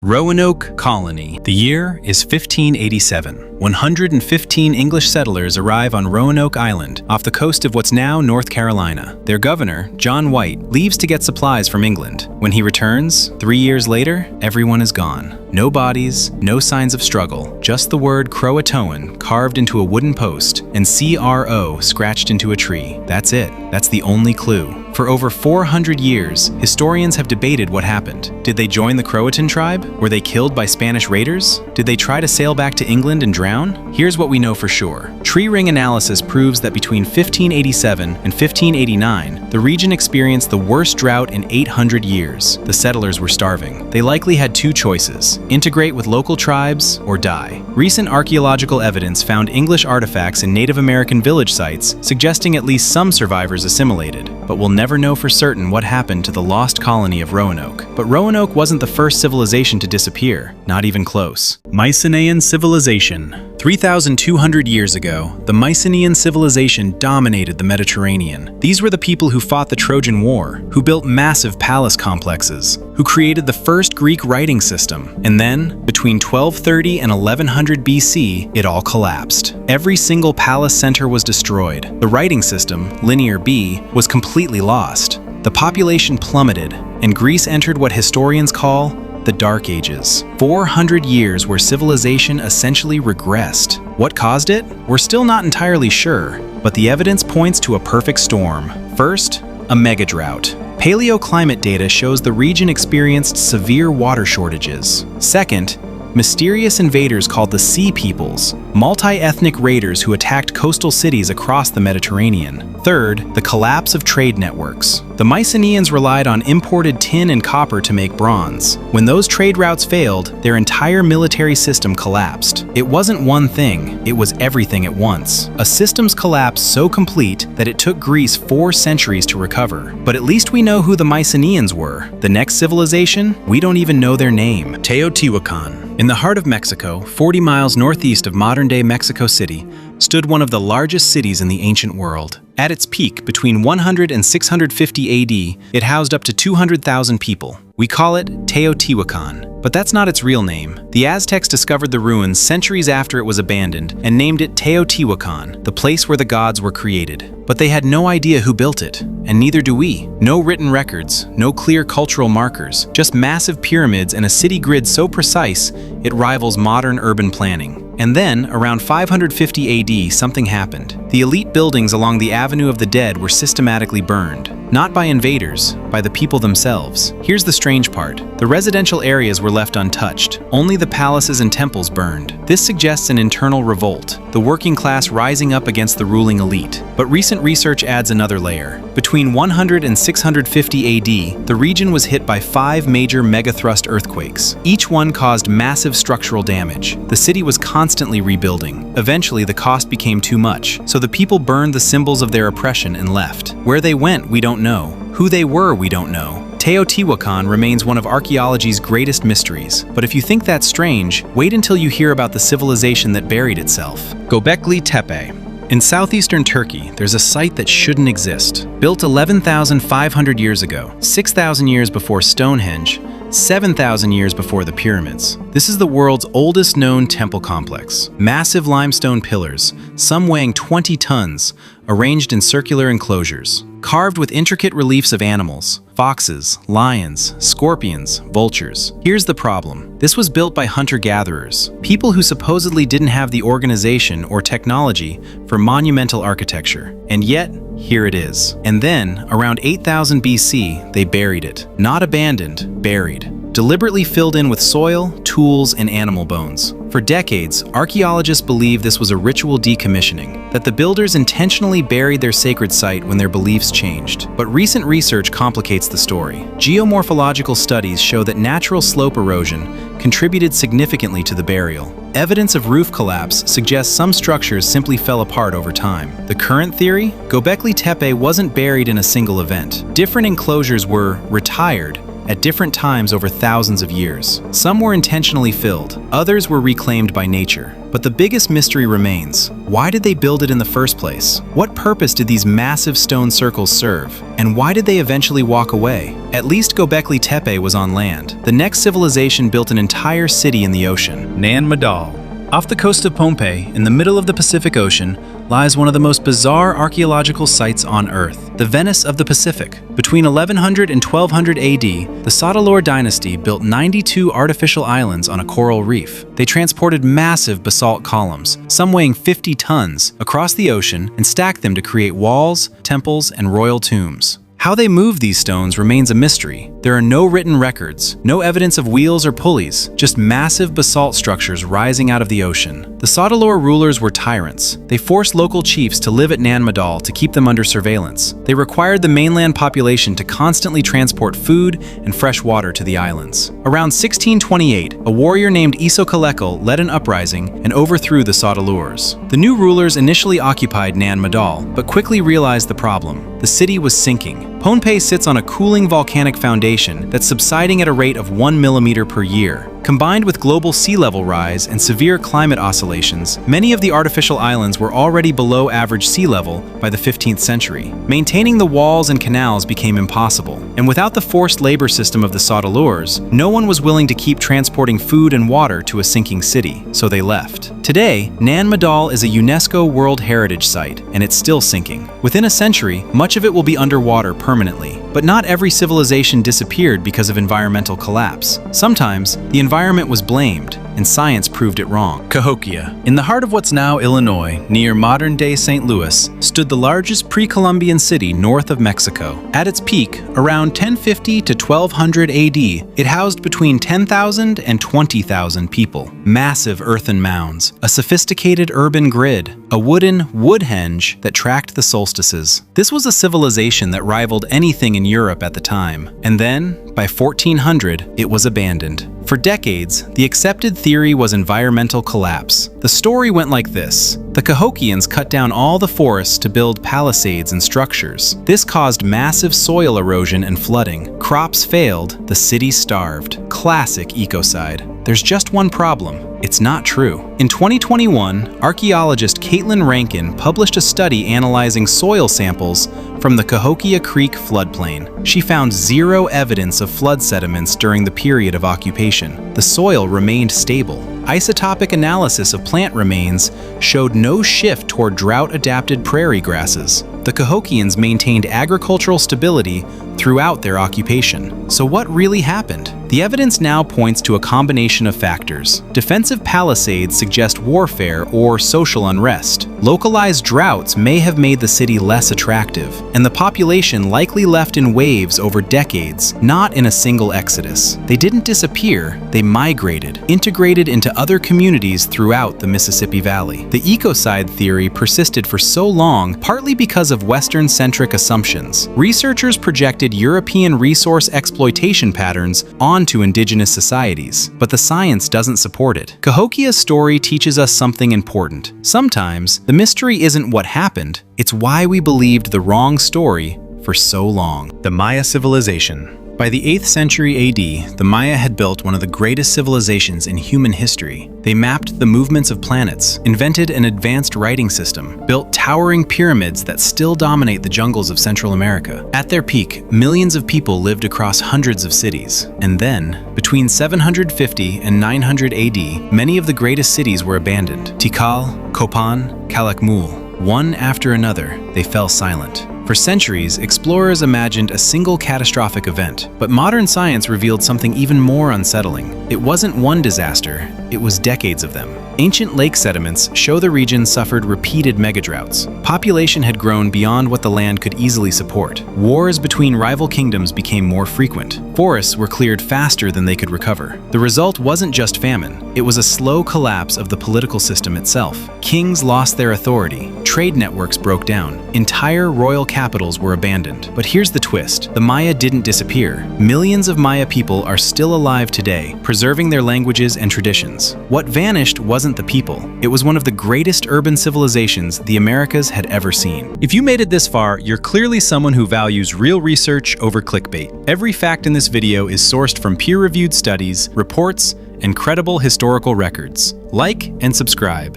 Roanoke Colony. The year is 1587. 115 English settlers arrive on Roanoke Island, off the coast of what's now North Carolina. Their governor, John White, leaves to get supplies from England. When he returns, 3 years later, everyone is gone. No bodies, no signs of struggle, just the word Croatoan carved into a wooden post and CRO scratched into a tree. That's it. That's the only clue. For over 400 years, historians have debated what happened. Did they join the Croatan tribe? Were they killed by Spanish raiders? Did they try to sail back to England and drown? Here's what we know for sure. Tree ring analysis proves that between 1587 and 1589, the region experienced the worst drought in 800 years. The settlers were starving. They likely had two choices: integrate with local tribes or die. Recent archaeological evidence found English artifacts in Native American village sites, suggesting at least some survivors assimilated. But we'll never know for certain what happened to the Lost Colony of Roanoke. But Roanoke wasn't the first civilization to disappear, not even close. Mycenaean Civilization. 3,200 years ago, the Mycenaean Civilization dominated the Mediterranean. These were the people who fought the Trojan War, who built massive palace complexes, who created the first Greek writing system. And then, between 1230 and 1100 BC, it all collapsed. Every single palace center was destroyed. The writing system, Linear B, was completely lost. The population plummeted, and Greece entered what historians call the Dark Ages. 400 years where civilization essentially regressed. What caused it? We're still not entirely sure, but the evidence points to a perfect storm. First, a mega drought. Paleoclimate data shows the region experienced severe water shortages. Second, mysterious invaders called the Sea Peoples, multi-ethnic raiders who attacked coastal cities across the Mediterranean. Third, the collapse of trade networks. The Mycenaeans relied on imported tin and copper to make bronze. When those trade routes failed, their entire military system collapsed. It wasn't one thing, it was everything at once. A system's collapse so complete that it took Greece 4 centuries to recover. But at least we know who the Mycenaeans were. The next civilization? We don't even know their name. Teotihuacan. In the heart of Mexico, 40 miles northeast of modern-day Mexico City, stood one of the largest cities in the ancient world. At its peak, between 100 and 650 AD, it housed up to 200,000 people. We call it Teotihuacan, but that's not its real name. The Aztecs discovered the ruins centuries after it was abandoned and named it Teotihuacan, the place where the gods were created. But they had no idea who built it, and neither do we. No written records, no clear cultural markers, just massive pyramids and a city grid so precise it rivals modern urban planning. And then, around 550 AD, something happened. The elite buildings along the Avenue of the Dead were systematically burned. Not by invaders, by the people themselves. Here's the strange part. The residential areas were left untouched. Only the palaces and temples burned. This suggests an internal revolt, the working class rising up against the ruling elite. But recent research adds another layer. Between 100 and 650 AD, the region was hit by 5 major megathrust earthquakes. Each one caused massive structural damage. The city was constantly rebuilding. Eventually, the cost became too much, so the people burned the symbols of their oppression and left. Where they went, we don't know. Who they were, we don't know. Teotihuacan remains one of archaeology's greatest mysteries. But if you think that's strange, wait until you hear about the civilization that buried itself. Göbekli Tepe. In southeastern Turkey, there's a site that shouldn't exist. Built 11,500 years ago, 6,000 years before Stonehenge, 7,000 years before the pyramids. This is the world's oldest known temple complex. Massive limestone pillars, some weighing 20 tons, arranged in circular enclosures. Carved with intricate reliefs of animals, foxes, lions, scorpions, vultures. Here's the problem. This was built by hunter-gatherers, people who supposedly didn't have the organization or technology for monumental architecture. And yet, here it is. And then, around 8000 BC, they buried it. Not abandoned, buried. Deliberately filled in with soil, tools, and animal bones. For decades, archaeologists believe this was a ritual decommissioning, that the builders intentionally buried their sacred site when their beliefs changed. But recent research complicates the story. Geomorphological studies show that natural slope erosion contributed significantly to the burial. Evidence of roof collapse suggests some structures simply fell apart over time. The current theory? Göbekli Tepe wasn't buried in a single event. Different enclosures were retired at different times over thousands of years. Some were intentionally filled, others were reclaimed by nature. But the biggest mystery remains. Why did they build it in the first place? What purpose did these massive stone circles serve? And why did they eventually walk away? At least Göbekli Tepe was on land. The next civilization built an entire city in the ocean. Nan Madol. Off the coast of Pohnpei, in the middle of the Pacific Ocean, lies one of the most bizarre archaeological sites on Earth, the Venice of the Pacific. Between 1100 and 1200 AD, the Sotalor dynasty built 92 artificial islands on a coral reef. They transported massive basalt columns, some weighing 50 tons, across the ocean and stacked them to create walls, temples, and royal tombs. How they moved these stones remains a mystery. There are no written records, no evidence of wheels or pulleys, just massive basalt structures rising out of the ocean. The Sotalor rulers were tyrants. They forced local chiefs to live at Nan Madol to keep them under surveillance. They required the mainland population to constantly transport food and fresh water to the islands. Around 1628, a warrior named Isokalekal led an uprising and overthrew the Sotalors. The new rulers initially occupied Nan Madol, but quickly realized the problem. The city was sinking. Pohnpei sits on a cooling volcanic foundation that's subsiding at a rate of 1 millimeter per year. Combined with global sea level rise and severe climate oscillations, many of the artificial islands were already below average sea level by the 15th century. Maintaining the walls and canals became impossible, and without the forced labor system of the Sotalors, no one was willing to keep transporting food and water to a sinking city, so they left. Today, Nan Madol is a UNESCO World Heritage Site, and it's still sinking. Within a century, much of it will be underwater permanently. But not every civilization disappeared because of environmental collapse. Sometimes, the environment was blamed, and science proved it wrong. Cahokia. In the heart of what's now Illinois, near modern-day St. Louis, stood the largest pre-Columbian city north of Mexico. At its peak, around 1050 to 1200 AD, it housed between 10,000 and 20,000 people. Massive earthen mounds, a sophisticated urban grid, a wooden woodhenge that tracked the solstices. This was a civilization that rivaled anything in Europe at the time. And then, by 1400, it was abandoned. For decades, the accepted theory was environmental collapse. The story went like this. The Cahokians cut down all the forests to build palisades and structures. This caused massive soil erosion and flooding. Crops failed, the city starved. Classic ecocide. There's just one problem. It's not true. In 2021, archaeologist Caitlin Rankin published a study analyzing soil samples from the Cahokia Creek floodplain. She found zero evidence of flood sediments during the period of occupation. The soil remained stable. Isotopic analysis of plant remains showed no shift toward drought-adapted prairie grasses. The Cahokians maintained agricultural stability throughout their occupation. So what really happened? The evidence now points to a combination of factors. Defensive palisades suggest warfare or social unrest. Localized droughts may have made the city less attractive, and the population likely left in waves over decades, not in a single exodus. They didn't disappear, they migrated, integrated into other communities throughout the Mississippi Valley. The ecocide theory persisted for so long, partly because of Western-centric assumptions. Researchers projected European resource exploitation patterns onto indigenous societies, but the science doesn't support it. Cahokia's story teaches us something important. Sometimes, the mystery isn't what happened, it's why we believed the wrong story for so long. The Maya Civilization. By the 8th century AD, the Maya had built one of the greatest civilizations in human history. They mapped the movements of planets, invented an advanced writing system, built towering pyramids that still dominate the jungles of Central America. At their peak, millions of people lived across hundreds of cities. And then, between 750 and 900 AD, many of the greatest cities were abandoned. Tikal, Copan, Calakmul. One after another, they fell silent. For centuries, explorers imagined a single catastrophic event, but modern science revealed something even more unsettling. It wasn't one disaster, it was decades of them. Ancient lake sediments show the region suffered repeated megadroughts. Population had grown beyond what the land could easily support. Wars between rival kingdoms became more frequent. Forests were cleared faster than they could recover. The result wasn't just famine, it was a slow collapse of the political system itself. Kings lost their authority, trade networks broke down, entire royal capitals were abandoned. But here's the twist. The Maya didn't disappear. Millions of Maya people are still alive today, preserving their languages and traditions. What vanished wasn't the people. It was one of the greatest urban civilizations the Americas had ever seen. If you made it this far, you're clearly someone who values real research over clickbait. Every fact in this video is sourced from peer-reviewed studies, reports, and credible historical records. Like and subscribe.